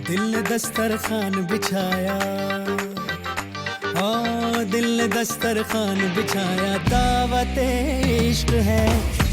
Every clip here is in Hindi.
दिल ने दस्तरखान बिछाया, हाँ दिल ने दस्तरखान बिछाया, दावत इश्क है।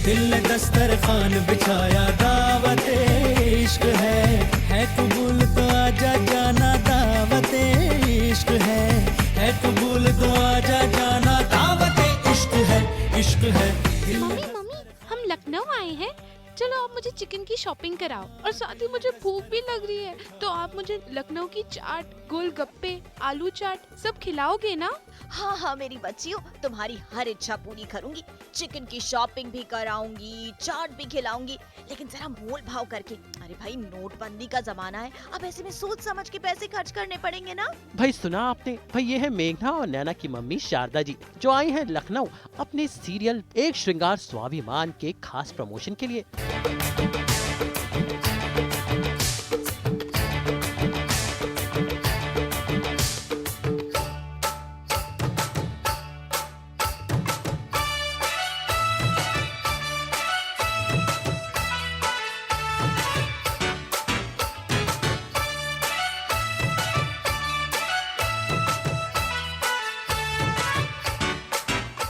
दिल ने दस्तरखान बिछाया, दावत इश्क है कबूल तो आजा जाना, दावत इश्क है कबूल तो आजा जाना, दावत इश्क है, इश्क है। मम्मी मम्मी, हम लखनऊ आए हैं, चलो आप मुझे चिकन की शॉपिंग कराओ, और साथ ही मुझे भूख भी लग रही है, तो आप मुझे लखनऊ की चाट, गोलगप्पे, आलू चाट सब खिलाओगे ना? हाँ हाँ मेरी बच्चियों, तुम्हारी हर इच्छा पूरी करूंगी। चिकन की शॉपिंग भी कराऊंगी, चाट भी खिलाऊंगी, लेकिन जरा मोल भाव करके। अरे भाई नोटबंदी का जमाना है, अब ऐसे में सोच समझ के पैसे खर्च करने पड़ेंगे ना। भाई सुना आपने? भाई ये है मेघना और नैना की मम्मी शारदा जी, जो आई हैं लखनऊ अपने सीरियल एक श्रृंगार स्वाभिमान के खास प्रमोशन के लिए।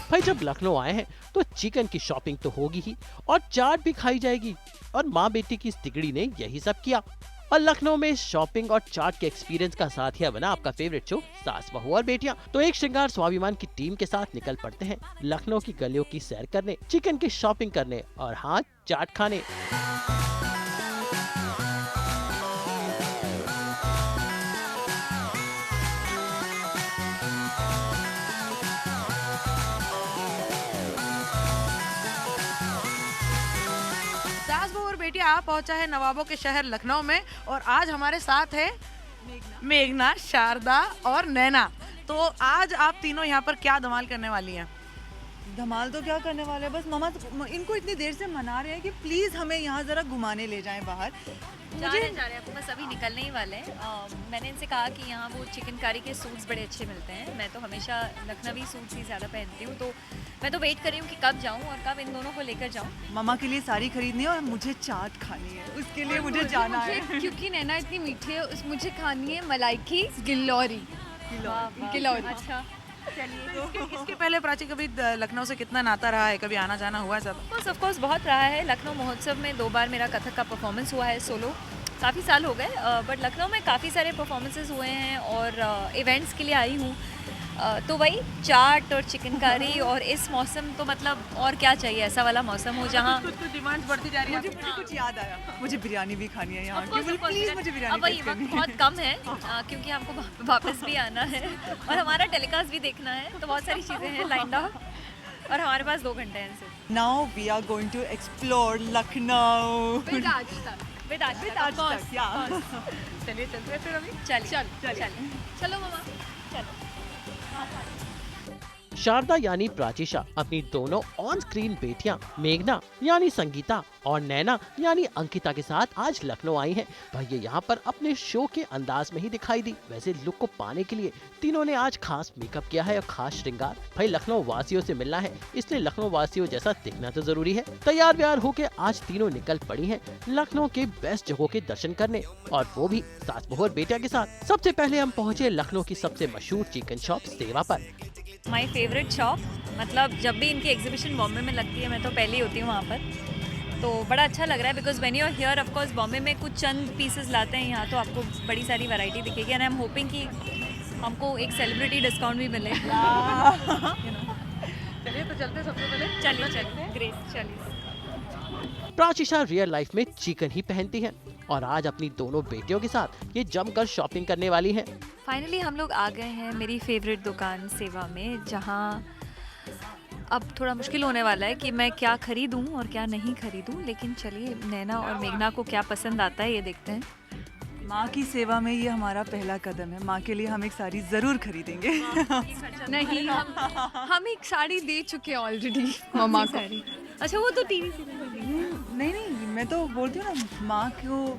भाई जब लखनऊ आए हैं तो चिकन की शॉपिंग तो होगी ही और चाट भी खाई जाएगी, और माँ बेटी की इस तिगड़ी ने यही सब किया। और लखनऊ में शॉपिंग और चाट के एक्सपीरियंस का साथिया बना आपका फेवरेट शो सास बहू और बेटियां। तो एक श्रृंगार स्वाभिमान की टीम के साथ निकल पड़ते हैं लखनऊ की गलियों की सैर करने, चिकन की शॉपिंग करने और हाँ चाट खाने। सास बहू और बेटी आप पहुंचा है नवाबों के शहर लखनऊ में, और आज हमारे साथ है मेघना, शारदा और नैना। तो आज आप तीनों यहाँ पर क्या धमाल करने वाली हैं? धमाल तो क्या करने वाले हैं, बस मम्मा इनको इतनी देर से मना रहे हैं कि प्लीज हमें यहाँ जरा घुमाने ले जाएं बाहर। जा रहे हैं आपको, बस अभी निकलने ही वाले हैं। मैंने इनसे कहा कि यहाँ वो चिकनकारी के सूट्स बड़े अच्छे मिलते हैं। मैं तो हमेशा लखनवी सूट्स ही ज़्यादा पहनती हूँ, तो मैं तो वेट कर रही हूँ कि कब जाऊँ और कब इन दोनों को लेकर जाऊँ। मम्मा के लिए साड़ी खरीदनी है और मुझे चाट खानी है, उसके लिए मुझे जाना है। क्योंकि नैना इतनी मीठी है, मुझे खानी है मलाई की गिलोरी। अच्छा चलिए, इसके पहले प्राची कभी लखनऊ से कितना नाता रहा है, कभी आना जाना हुआ है? सब ऑफ कोर्स बहुत रहा है। लखनऊ महोत्सव में 2 बार मेरा कथक का परफॉर्मेंस हुआ है सोलो, काफ़ी साल हो गए, बट लखनऊ में काफ़ी सारे परफॉर्मेंसेस हुए हैं और इवेंट्स के लिए आई हूँ। तो वही चाट और चिकनकारी और इस मौसम तो मतलब और क्या चाहिए, ऐसा वाला मौसम हो जहाँ कुछ डिमांड्स बढ़ती जा रही है। मुझे कुछ याद आया, मुझे बिरयानी भी खानी है यहाँ की, प्लीज मुझे अब बिरयानी वही टेस्ट वक्त करनी है। बहुत कम है क्योंकि हमको वापस भी आना है और हमारा टेलीकास्ट भी देखना है, तो बहुत सारी चीज़ें हैं लाइंड अप और हमारे पास 2 घंटे हैं सिर्फ। Now we are going to explore Lucknow. With आज With आज तक, yeah. चलिए चलते हैं फिर अभी। चलिए चलो मामा चलो। शारदा यानी प्राचीशा अपनी दोनों ऑन स्क्रीन बेटियां मेघना यानी संगीता और नैना यानी अंकिता के साथ आज लखनऊ आई हैं। भाई ये यहाँ पर अपने शो के अंदाज में ही दिखाई दी। वैसे लुक को पाने के लिए तीनों ने आज खास मेकअप किया है और खास श्रृंगार। भाई लखनऊ वासियों से मिलना है, इसलिए लखनऊ वासियों जैसा दिखना तो जरूरी है। तैयार व्यार होके आज तीनों निकल पड़ी हैं लखनऊ के बेस्ट जगहों के दर्शन करने, और वो भी सास बहू और बेटिया के साथ। सबसे पहले हम पहुँचे लखनऊ की सबसे मशहूर चिकन शॉप सेवा पर। माई फेवरेट शॉप, मतलब जब भी इनकी एग्जीबिशन बॉम्बे में लगती है मैं तो पहले ही होती हूँ वहाँ पर, तो बड़ा अच्छा लग रहा है। Because when you are here, of course Bombay में कुछ चंद पीसेस लाते हैं, यहाँ तो आपको बड़ी सारी वैरायटी दिखेगी एंड आई एम होपिंग कि हमको एक सेलिब्रिटी डिस्काउंट भी मिले। चलिए तो चलते हैं सबसे पहले। चलिए ग्रेस चलिए। प्राचीशा रियल लाइफ में चिकन ही पहनती हैं और आज अपनी दोनों बेटियों के साथ ये जमकर शॉपिंग करने वाली हैं। फाइनली हम लोग आ गए हैं मेरी फेवरेट दुकान सेवा में, जहाँ अब थोड़ा मुश्किल होने वाला है कि मैं क्या खरीदूं और क्या नहीं खरीदूं, लेकिन चलिए नैना और मेघना को क्या पसंद आता है ये देखते हैं। माँ की सेवा में ये हमारा पहला कदम है। माँ के लिए हम एक साड़ी जरूर खरीदेंगे। नहीं, हम एक साड़ी दे चुके हैं ऑलरेडी मम्मा को। अच्छा वो तो टीवी सीरियल नहीं, मैं तो बोलती हूँ ना, माँ को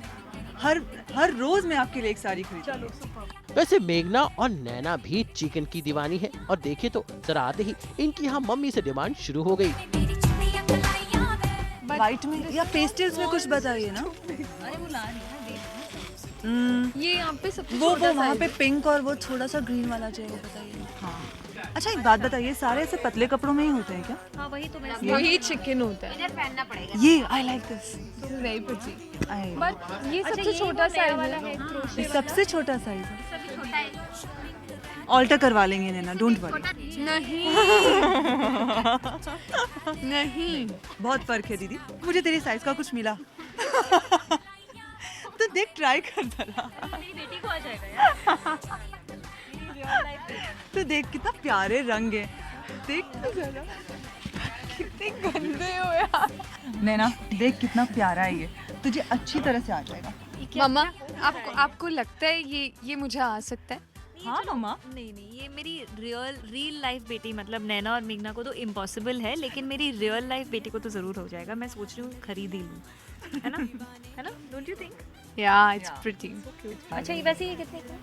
हर रोज मैं आपके लिए एक साड़ी खरीदूंगी। वैसे मेघना और नैना भी चिकन की दीवानी है, और देखे तो जरा आते ही इनकी यहाँ मम्मी से डिमांड शुरू हो गई। वाइट में या पेस्टल्स में कुछ बताइए ना। अरे वो ला रही है, ये यहाँ पे सबसे वो छोटा वहाँ size पे है। पिंक और वो थोड़ा सा ग्रीन वाला जो है वो बताइए। हाँ अच्छा एक बात बताइए, सारे ऐसे पतले कपड़ों में ही होते हैं क्या? हाँ वही तो मैं वही चिकन होता है। ये I like this. Very pretty. I but ये सबसे छोटा साइज है। ये सबसे छोटा साइज है। ऑल्टर करवा लेंगे नैना, डोंट वरी। नहीं नहीं बहुत फर्क है दीदी, मुझे तेरे साइज का कुछ मिला। तो देख ट्राई कर जरा। मेरी बेटी को आ जाएगा यार। तो देख कितना प्यारे रंग है, देख तो जरा। कितने गंदे हो यार। नैना देख कितना प्यारा है ये, तुझे अच्छी तरह से आ जाएगा। मम्मा आपको लगता है ये मुझे आ सकता है? हाँ मम्मा। नहीं ये मेरी रियल लाइफ बेटी मतलब नैना और मेघना को तो इम्पॉसिबल है, लेकिन मेरी रियल लाइफ बेटी को तो ज़रूर हो जाएगा। मैं सोच रही हूँ खरीद ही लूँ, है ना? है ना? Don't you think? या इट्स प्रिटी। अच्छा ये वैसे ये कितने का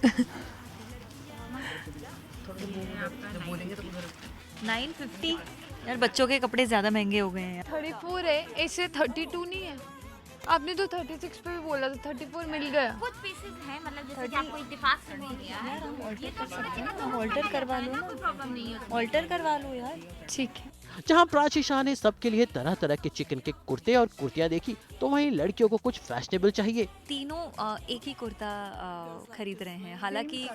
है? 950। यार बच्चों के कपड़े ज़्यादा महंगे हो गए हैं यार। 34 है, ऐसे 32 नहीं है। आपने तो 36 पे भी बोला था, 34 मिल गया। कुछ पीसेस हैं मतलब जैसे कि आपको इत्तेफाक से मिल गया है ये तो ऑल्टर करवा लो ना, प्रॉब्लम नहीं है। ऑल्टर करवा लो यार। ठीक है। जहां प्राची शाह ने सबके लिए तरह तरह के चिकन के कुर्ते और कुर्तियां देखी, तो वहीं लड़कियों को कुछ फैशनेबल चाहिए। तीनों एक ही कुर्ता खरीद रहे हैं, हालांकि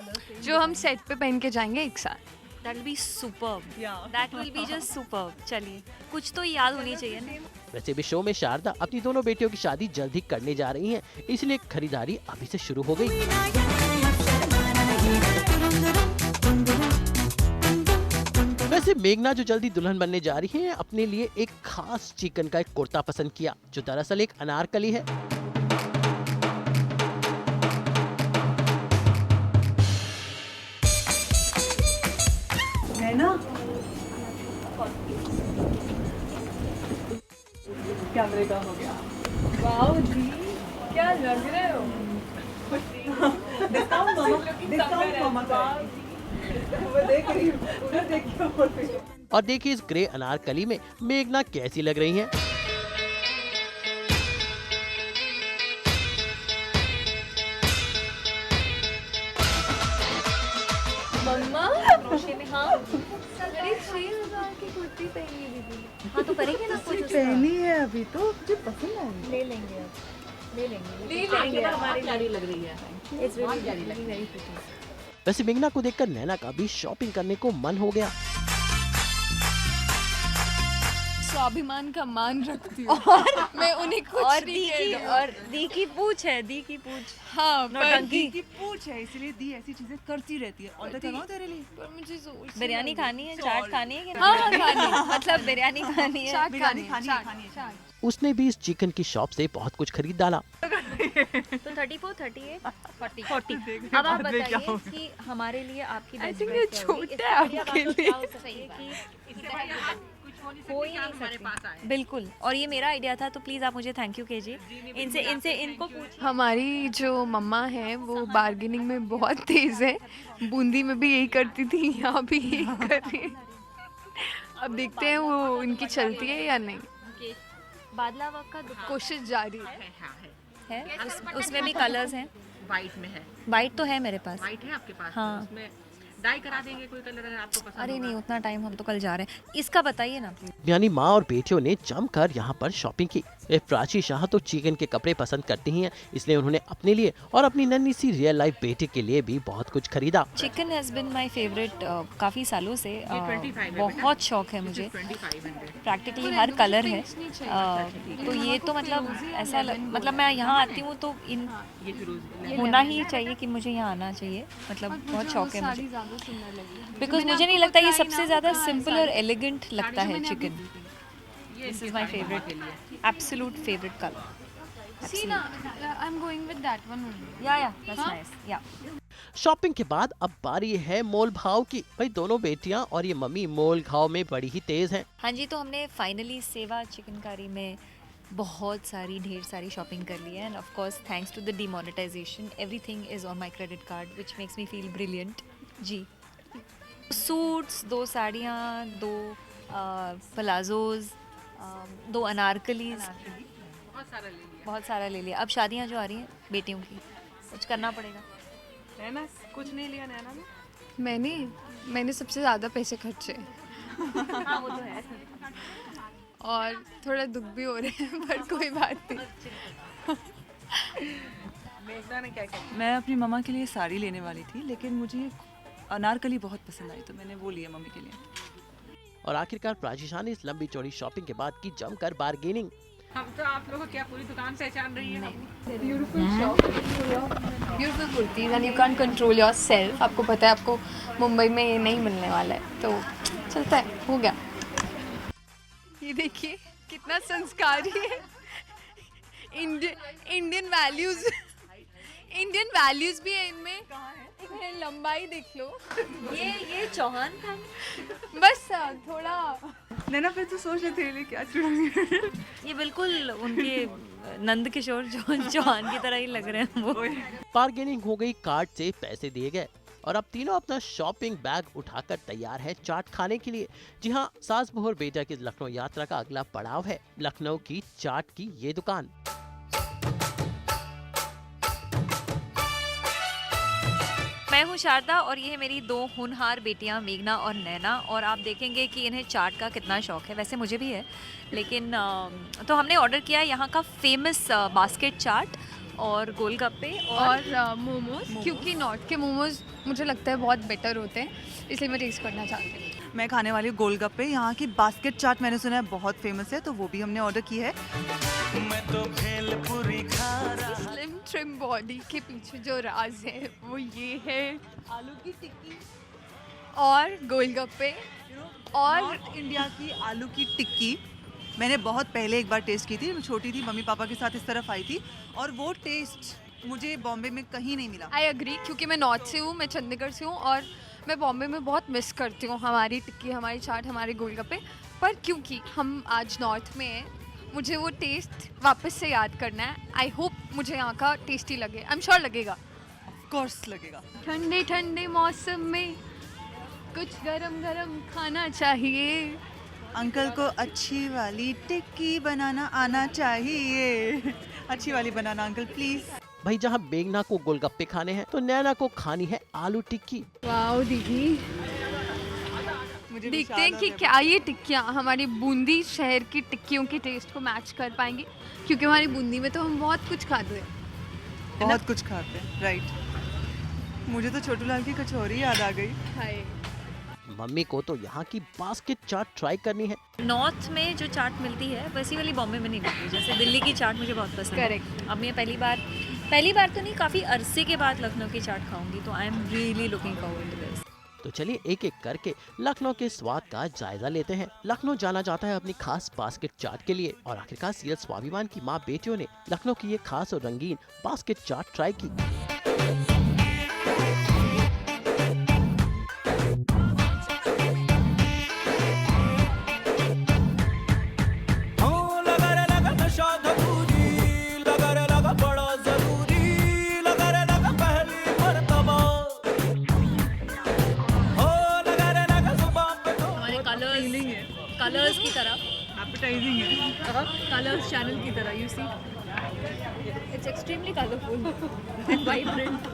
जो हम सेट पे पहन के जाएंगे एक साथ। That will be superb, that will be just superb. चलिए कुछ तो याद होनी चाहिए ना। वैसे भी शो में शारदा अपनी दोनों बेटियों की शादी जल्द ही करने जा रही हैं, इसलिए खरीदारी अभी से शुरू हो गई। वैसे मेघना जो जल्दी दुल्हन बनने जा रही है, अपने लिए एक खास चिकन का एक कुर्ता पसंद किया, जो दरअसल एक अनारकली है। नैना कैमरे का हो गया। वाओ जी, क्या लग रहे हो? डिस्काउंट मामा का। वो देख रही हूँ, उधर देखिए। और देखिए इस ग्रे अनारकली में मेघना कैसी लग रही हैं। मम्मा क्रोशे में हाँ अरे 6000 की कुर्ती पहनी दीदी। हाँ तो करेंगे ना कुछ उसका। पहनी है अभी तो मुझे पसंद आई। ले लेंगे अब, ले लेंगे। ले लेंगे। हमारी प्यारी लग रही है। It's really looking very pretty. वैसे मेघना को देखकर नैना का भी शॉपिंग करने को मन हो गया। स्वाभिमान का मान रखती हूँ। मैं उन्हें कुछ और नहीं कह रही हूँ। और दी की पूछ है, दी की पूछ। हाँ पर नौटंकी। की पूछ है इसलिए दी ऐसी चीजें करती रहती है। ऑर्डर करवाओ तेरे लिए। पर मुझे सोच बिरयानी खानी है, चाट खानी है कि हाँ हाँ खानी मतलब बिरयानी खानी है। चाट बिरयानी खानी खानी है, चाट। उसने भी इस चिकन की शॉप से बहुत कुछ खरीद डाला। तो 34, 38, 40। अब आप बताइए कि हमारे लिए आपकी I best think bet ये क्या होगी? छोटा है इसके आपके आप लिए। क्या हो सकता है कि हो ही नहीं सकती। बिल्कुल, और ये मेरा आइडिया था, तो प्लीज आप मुझे थैंक यू कीजिए। इनसे इनको पूछिए। हमारी जो मम्मा है वो बार्गेनिंग में बहुत तेज है। बूंदी में भी यही करती थी, यहाँ भी यही कर रही है। अब देखते हैं वो इनकी चलती है या नहीं। बादला वर्क का दुकान कोशिश जारी है। है, उसमें भी कलर्स हैं। वाइट में है। वाइट तो है मेरे पास। वाइट है आपके पास? हाँ। उसमें डाई करा देंगे कोई कलर अगर आपको पसंद अरे होगा। नहीं, उतना टाइम हम तो कल जा रहे हैं। इसका बताइए ना प्लीज। यानी माँ और बेटियों ने जमकर यहाँ पर शॉपिंग की। ये प्राची शाह तो चिकन के कपड़े पसंद करती ही हैं, इसलिए उन्होंने अपने लिए और अपनी नन्ही सी रियल लाइफ बेटी के लिए भी बहुत कुछ खरीदा। Chicken has been my favourite काफ़ी सालों से। 25 है बहुत शौक है मुझे। 2500 प्रैक्टिकली हर कलर है। तो ये तो मतलब ऐसा मतलब मैं यहाँ आती हूँ तो इन ये फिरोज होना ही चाहिए कि मुझे यहाँ आना चाहिए। मतलब बहुत शौक है मुझे, ज़्यादा सुंदर लगी। बिकॉज मुझे नहीं लगता ये सबसे ज़्यादा सिंपल और एलिगेंट लगता है chicken. This is my favourite, absolute favourite colour. See ना, I'm going with that one only. या दैट्स नाइस या। शॉपिंग के बाद अब बारी है मोल भाव की। भाई दोनों बेटियां और ये मम्मी मोल भाव में बड़ी ही तेज हैं। हाँ जी, तो हमने फाइनली सेवा चिकनकारी में बहुत सारी ढेर सारी शॉपिंग कर ली है। And of course thanks to the demonetisation everything is on my credit card which makes me feel brilliant जी। सूट्स, 2 साड़ियाँ, 2 प्लाजोज, 2 अनारकलीज बहुत सारा ले लिया बहुत सारा ले लिया। अब शादियाँ जो आ रही हैं बेटियों की, कुछ करना पड़ेगा। नैना कुछ नहीं लिया नैना ने? मैंने सबसे ज़्यादा पैसे खर्चे हाँ वो तो है। और थोड़ा दुख भी हो रहे हैं पर कोई बात नहीं। मेघना ने क्या किया? मैं अपनी मम्मा के लिए साड़ी लेने वाली थी, लेकिन मुझे अनारकली बहुत पसंद आई तो मैंने वो लिया मम्मी के लिए। और आखिरकार प्राचिशा ने इस लंबी चौड़ी शॉपिंग के बाद की जमकर बार्गेनिंग। हम तो आप लोगों को क्या पूरी दुकान पहचान रही है? Beautiful kurtis and you can control your self. आपको पता है आपको मुंबई में ये नहीं मिलने वाला है, तो चलता है, हो गया। ये देखिए कितना संस्कारी है। इंडियन वैल्यूज भी है इनमें। इन्हें लंबाई देख लो। ये चौहान था। बस थोड़ा नैना फिर तो सोच लेते हैं क्या चुरा। ये बिल्कुल उनके नंद किशोर चौहान की तरह ही लग रहे हैं वो। बार्गेनिंग हो गई, कार्ड से पैसे दिए गए और अब तीनों अपना शॉपिंग बैग उठाकर तैयार है चाट खाने के लिए। जी हाँ, सास बहू और बेटा की लखनऊ यात्रा का अगला पड़ाव है लखनऊ की चाट की ये दुकान। मैं हूँ शारदा और ये है मेरी दो होनहार बेटियाँ मेघना और नैना, और आप देखेंगे कि इन्हें चाट का कितना शौक है। वैसे मुझे भी है, लेकिन तो हमने ऑर्डर किया यहाँ का फेमस बास्केट चाट और गोलगप्पे और मोमोज, क्योंकि नॉर्थ के मोमोज मुझे लगता है बहुत बेटर होते हैं, इसलिए मैं टेस्ट करना चाहती हूँ। मैं खाने वाली हूँ गोलगप्पे। यहाँ की बास्केट चाट मैंने सुना है बहुत फेमस है, तो वो भी हमने ऑर्डर की है। स्लिम ट्रिम बॉडी के पीछे जो राज है वो ये है आलू की टिक्की और गोलगप्पे और नॉर्थ इंडिया की आलू की टिक्की मैंने बहुत पहले एक बार टेस्ट की थी। मैं छोटी थी, मम्मी पापा के साथ इस तरफ आई थी, और वो टेस्ट मुझे बॉम्बे में कहीं नहीं मिला। आई एग्री, क्योंकि मैं नॉर्थ से हूँ, मैं चंडीगढ़ से हूँ और मैं बॉम्बे में बहुत मिस करती हूँ हमारी टिक्की, हमारी चाट, हमारे गोलगप्पे। पर क्योंकि हम आज नॉर्थ में हैं, मुझे वो टेस्ट वापस से याद करना है। आई होप मुझे यहाँ का टेस्टी लगे। आई एम श्योर लगेगा। ऑफ कोर्स लगेगा। ठंडे ठंडे मौसम में कुछ गरम गरम खाना चाहिए। अंकल को अच्छी वाली टिक्की बनाना आना चाहिए। अच्छी वाली बनाना अंकल प्लीज। भाई जहाँ मेघना को गोलगप्पे खाने हैं तो नैना को खानी है आलू टिक्की। वाओ दीदी, मुझे देखते हैं कि क्या ये टिक्कियाँ हमारी बूंदी शहर की टिक्कियों की टेस्ट को मैच कर पाएंगी, क्योंकि हमारी बूंदी में तो हम बहुत कुछ खाते हैं। बहुत कुछ खाते हैं, राइट। मुझे तो छोटू लाल की कचौरी याद आ गई। हाय, मम्मी को तो यहाँ की बास्केट चाट ट्राई करनी है। नॉर्थ में जो चाट मिलती है वैसी वाली बॉम्बे में नहीं मिलती। जैसे दिल्ली की चाट मुझे बहुत पसंद है। करेक्ट। अब मैं पहली बार तो नहीं, काफ़ी अरसे के बाद लखनऊ की चाट खाऊंगी, तो I am really looking forward to this. तो चलिए एक एक करके लखनऊ के स्वाद का जायजा लेते हैं। लखनऊ जाना जाता है अपनी खास बास्केट चाट के लिए, और आखिरकार सीरत स्वाभिमान की माँ बेटियों ने लखनऊ की ये खास और रंगीन बास्केट चाट ट्राई की। कलर्स की तरह एपेटाइजिंग है। कलर्स चैनल की तरह, you see it's extremely colourful and vibrant.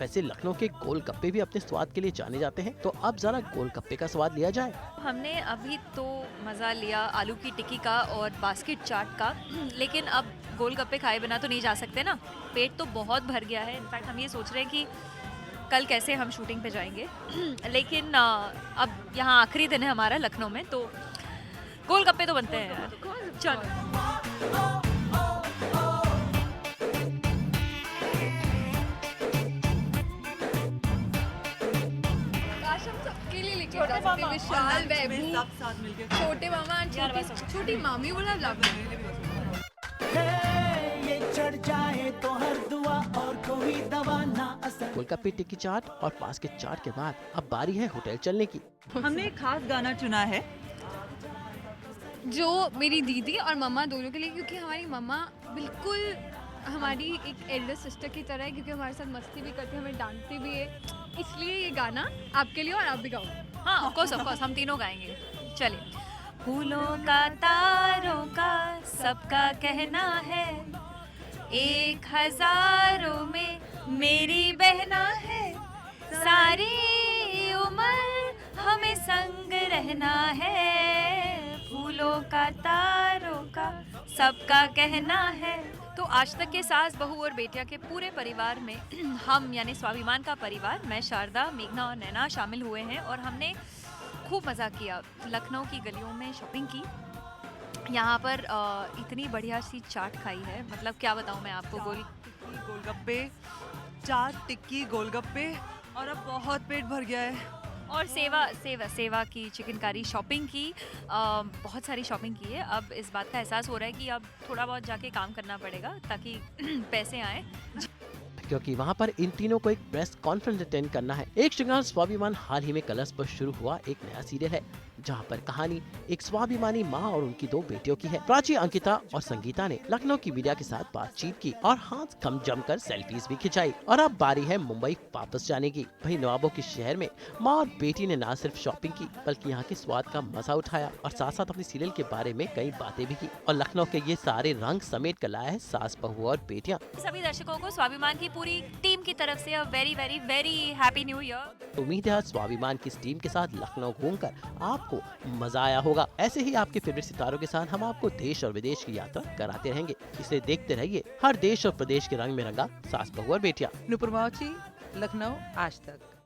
वैसे लखनऊ के गोलगप्पे भी अपने स्वाद के लिए जाने जाते हैं, तो अब जरा गोलगप्पे का स्वाद लिया जाए। हमने अभी तो मज़ा लिया आलू की टिक्की का और बास्केट चाट का, लेकिन अब गोलगप्पे खाए बिना तो नहीं जा सकते ना। पेट तो बहुत भर गया है। इनफैक्ट हम ये सोच रहे हैं कि कल कैसे हम शूटिंग पे जाएंगे। लेकिन अब यहाँ आखिरी दिन है हमारा लखनऊ में, तो गोलगप्पे तो बनते हैं यार। चलो। सबके लिए लेके जा सकते हैं। विशाल, वैभव, सब साथ मिलके छोटे मामा, छोटी मामी बोला लव। ये चढ़ जाए तो हर दुआ और कोई दवा ना असर। गोलगप्पे टिक्की चाट और बास्केट चाट के बाद अब बारी है होटल चलने की। हमने एक खास गाना चुना है जो मेरी दीदी और मम्मा दोनों के लिए, क्योंकि हमारी मम्मा बिल्कुल हमारी एक एल्डर सिस्टर की तरह है, क्योंकि हमारे साथ मस्ती भी करती है, हमें डांटती भी है। इसलिए ये गाना आपके लिए, और आप भी गाओ। हाँ ऑफ कोर्स हम तीनों गाएंगे। चलिए, फूलों का तारों का सबका कहना है, 1000 में मेरी बहना है, सारी उम्र हमें संग रहना है, फूलों का तारों का सबका कहना है। तो आज तक के सास बहू और बेटिया के पूरे परिवार में हम यानी स्वाभिमान का परिवार, मैं शारदा, मेघना और नैना शामिल हुए हैं और हमने खूब मज़ा किया। लखनऊ की गलियों में शॉपिंग की, यहाँ पर इतनी बढ़िया सी चाट खाई है, मतलब क्या बताऊँ मैं आपको। गोलगप्पे, चाट टिक्की गोलगप्पे, और अब बहुत पेट भर गया है। और सेवा की चिकनकारी शॉपिंग की, बहुत सारी शॉपिंग की है। अब इस बात का एहसास हो रहा है कि अब थोड़ा बहुत जाके काम करना पड़ेगा ताकि पैसे आए, क्योंकि वहाँ पर इन तीनों को एक प्रेस कॉन्फ्रेंस अटेंड करना है। एक श्रृंगार स्वाभिमान हाल ही में कलर्स पर शुरू हुआ एक नया सीरियल है, जहाँ पर कहानी एक स्वाभिमानी माँ और उनकी 2 बेटियों की है। प्राची, अंकिता और संगीता ने लखनऊ की मीडिया के साथ बातचीत की और हाथ कम जमकर सेल्फीज भी खिंचाई। और अब बारी है मुंबई वापस जाने की। वहीं नवाबों के शहर में माँ और बेटी ने न सिर्फ शॉपिंग की बल्कि यहाँ के स्वाद का मजा उठाया और साथ साथ अपने सीरियल के बारे में कई बातें भी की। और लखनऊ के ये सारे रंग समेट कर लाया है सास बहू और बेटियाँ। सभी दर्शकों को स्वाभिमान की पूरी टीम की तरफ से very very very happy new year. उम्मीद है आज स्वाभिमान की इस टीम के साथ लखनऊ घूमकर आपको मजा आया होगा। ऐसे ही आपके फेवरेट सितारों के साथ हम आपको देश और विदेश की यात्रा कराते रहेंगे, इसलिए देखते रहिए हर देश और प्रदेश के रंग में रंगा सास बहू और बेटियां। नुपुर मावची, लखनऊ आज तक।